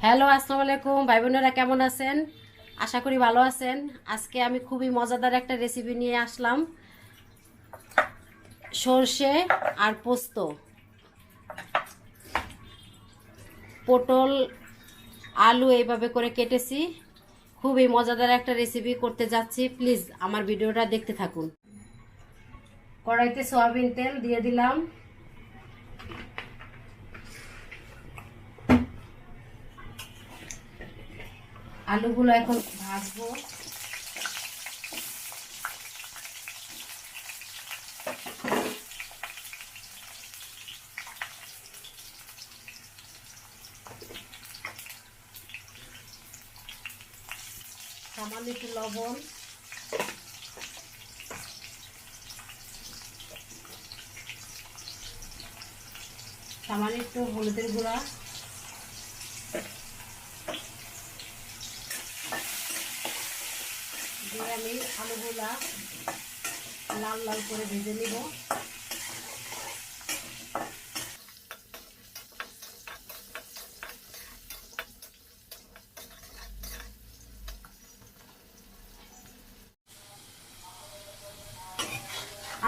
Hello, আসসালামু আলাইকুম ভাই বোনেরা, কেমন আছেন? আশা করি ভালো আছেন। আজকে আমি খুবই মজাদার একটা রেসিপি নিয়ে আসলাম। সর্ষে আর পোস্ত, পটল, আলু এইভাবে করে কেটেছি। খুবই মজাদার একটা রেসিপি করতে যাচ্ছি। প্লিজ আমার ভিডিওটা দেখতে থাকুন। কড়াইতে সয়াবিন তেল দিয়ে দিলাম। আলুগুলো এখন ভাজবো। সামান্য একটু লবণ, সামান্য একটু হলুদের গুঁড়া, দিয়ে আমি আলুগুলা লাল লাল করে ভেজে নিব।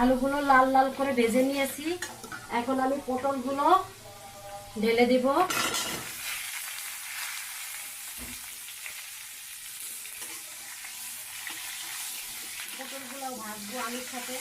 আলুগুলো লাল লাল করে ভেজে নিয়েছি। এখন আমি পটলগুলো ঢেলে দিব। পটলগুলো ভাজবো আলুর সাথে।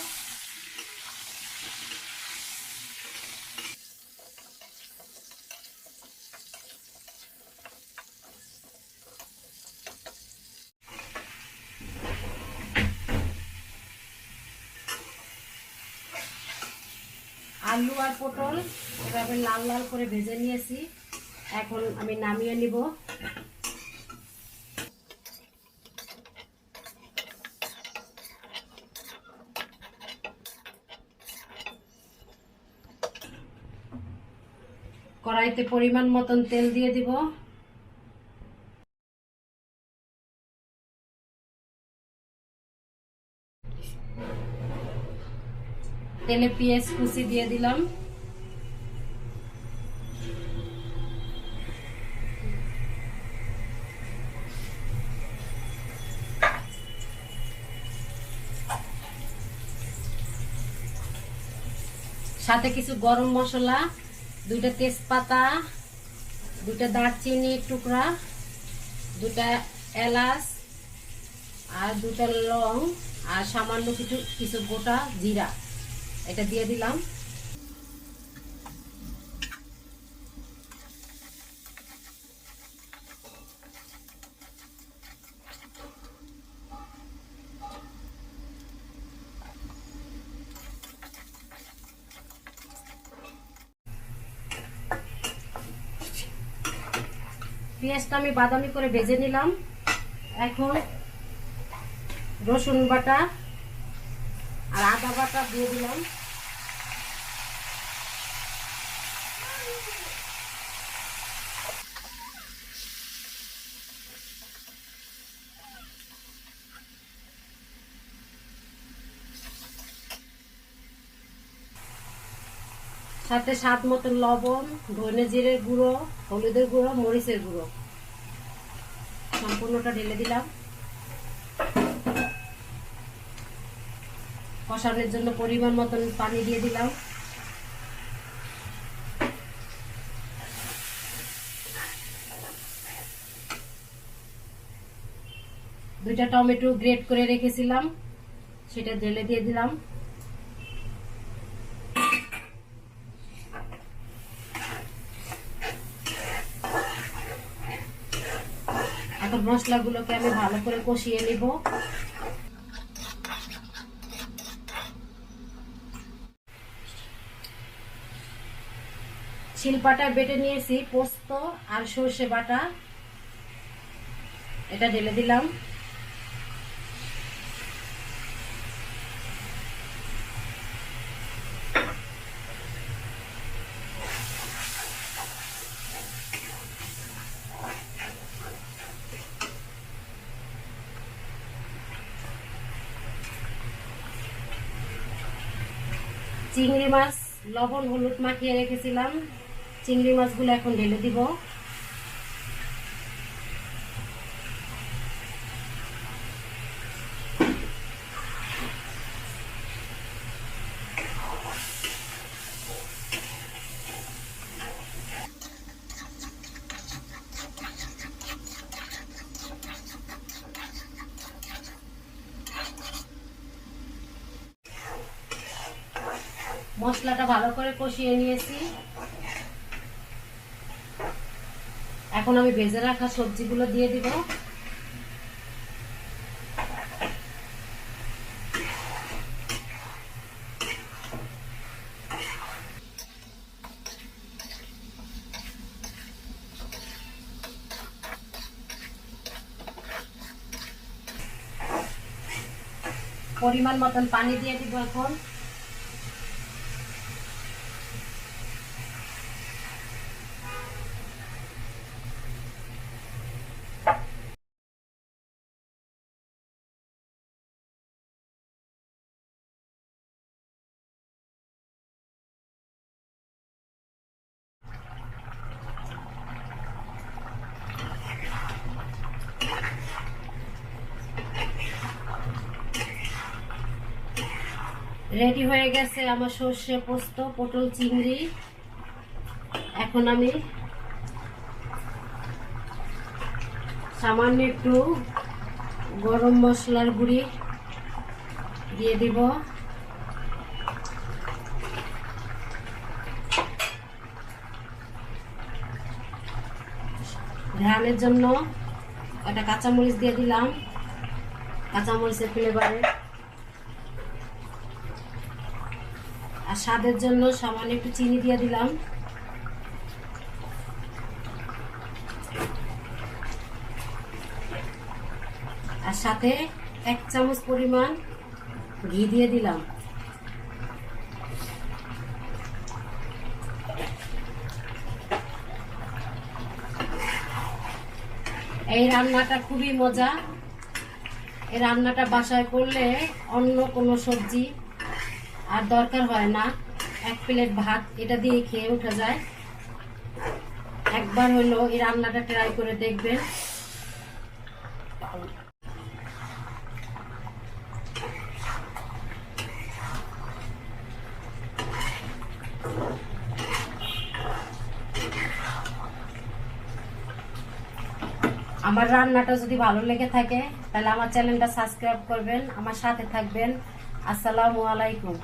আলু আর পটল এভাবে লাল লাল করে ভেজে নিয়েছি। এখন আমি নামিয়ে নিব। কড়াইতে পরিমাণ মতন তেল দিয়ে দিব। তেলে পেঁয়াজ কুচি দিয়ে দিলাম। সাথে কিছু গরম মশলা, দুইটা তেজপাতা, দুইটা দারচিনি টুকরা, দুটা এলাচ আর দুটা লং, আর সামান্য কিছু কিছু গোটা জিরা, এটা দিয়ে দিলাম। পেঁয়াজটা আমি বাদামি করে ভেজে নিলাম। এখন রসুন বাটা আর আদা বাটা দিয়ে দিলাম। সাথে স্বাদ মতো লবণ, ধনে জিরের গুঁড়ো, হলুদের গুঁড়ো, মরিচের গুঁড়ো সম্পূর্ণটা ঢেলে দিলাম। কষানোর জন্য পরিমাণ মতন পানি দিয়ে দিলাম। দুইটা টমেটো গ্রেট করে রেখেছিলাম, সেটা ঢেলে দিয়ে দিলাম। এখন মশলাগুলোকে আমি ভালো করে কষিয়ে নিব। শিলপাটায় বেটে নিয়েছি পোস্ত আর সর্ষে বাটা, এটা ঢেলে দিলাম। চিংড়ি মাছ লবণ হলুদ মাখিয়ে রেখেছিলাম, চিংড়ি মাছগুলো এখন ঢেলে দিব। মশলাটা ভালো করে কষিয়ে নিয়েছি। এখন আমি ভেজে রাখা সবজিগুলো দিয়ে দিব। পরিমাণ মতন পানি দিয়ে দিব এখন। রেডি হয়ে গেছে আমার সর্ষে পোস্ত পটল চিংড়ি। এখন আমি সামান্য একটু গরম মশলার গুঁড়ি দিয়ে দিব। ঝালের জন্য একটা কাঁচামরিচ দিয়ে দিলাম, কাঁচামরিচের ফ্লেভারে। আর স্বাদের জন্য সামান্য একটু চিনি দিয়ে দিলাম। আর সাথে 1 চামচ পরিমাণ ঘি দিয়ে দিলাম। এই রান্নাটা খুবই মজা। এই রান্নাটা বাসায় করলে অন্য কোনো সবজি আর দরকার হয় না। 1 প্লেট ভাত এটা দিয়ে খেয়ে ওঠা যায়। একবার হলো এই রান্নাটা ট্রাই করে দেখবেন। আমার রান্নাটা যদি ভালো লেগে থাকে তাহলে আমার চ্যানেলটা সাবস্ক্রাইব করবেন, আমার সাথে থাকবেন। আসসালামু আলাইকুম।